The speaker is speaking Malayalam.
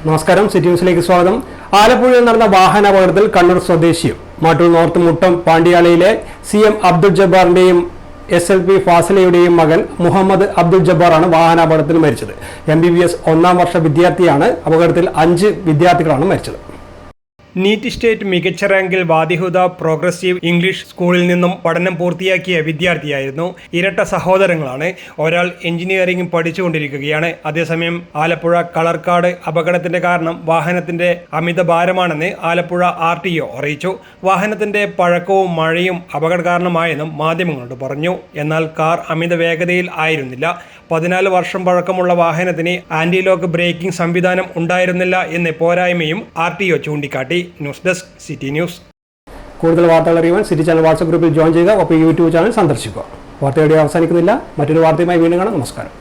നമസ്കാരം, സിറ്റി ന്യൂസിലേക്ക് സ്വാഗതം. ആലപ്പുഴയിൽ നടന്ന വാഹനാപകടത്തിൽ കണ്ണൂർ സ്വദേശിയും മാട്ടൂർ നോർത്ത് മുട്ടം പാണ്ടിയാലയിലെ CM അബ്ദുൾ ജബ്ബാറിന്റെയും SLP ഫാസിലയുടെയും മകൻ മുഹമ്മദ് അബ്ദുൾ ജബ്ബാറാണ് വാഹനാപകടത്തിൽ മരിച്ചത്. MBBS 1ാം വർഷ വിദ്യാർത്ഥിയാണ്. അപകടത്തിൽ 5 വിദ്യാർത്ഥികളാണ് മരിച്ചത്. നീറ്റ് സ്റ്റേറ്റ് മികച്ച റാങ്കിൽ വാദിഹുദ പ്രോഗ്രസീവ് ഇംഗ്ലീഷ് സ്കൂളിൽ നിന്നും പഠനം പൂർത്തിയാക്കിയ വിദ്യാർത്ഥിയായിരുന്നു. ഇരട്ട സഹോദരങ്ങളാണ്. ഒരാൾ എഞ്ചിനീയറിംഗ് പഠിച്ചുകൊണ്ടിരിക്കുകയാണ്. അതേസമയം ആലപ്പുഴ കളർക്കാട് അപകടത്തിന്റെ കാരണം വാഹനത്തിന്റെ അമിത ഭാരമാണെന്ന് ആലപ്പുഴ RTO അറിയിച്ചു. വാഹനത്തിന്റെ പഴക്കവും മഴയും അപകട കാരണമായെന്നും മാധ്യമങ്ങളോട് പറഞ്ഞു. എന്നാൽ കാർ അമിത വേഗതയിൽ ആയിരുന്നില്ല. 14 വർഷം പഴക്കമുള്ള വാഹനത്തിന് ആന്റി ലോക്ക് ബ്രേക്കിംഗ് സംവിധാനം ഉണ്ടായിരുന്നില്ല എന്ന പോരായ്മയും RTO ചൂണ്ടിക്കാട്ടി. News desk, city news. കൂടുതൽ വാർത്തകൾ അറിയുവാൻ സിറ്റി ചാനൽ വാട്സ്ആപ്പ് ഗ്രൂപ്പിൽ ജോയിൻ ചെയ്യുക. ഒപ്പം YouTube ചാനൽ സന്ദർശിക്കുക. വാർത്തയുടെ അവസാനിക്കുന്നില്ല. മറ്റൊരു വാർത്തയുമായി വീണ്ടും കാണാം. നമസ്കാരം.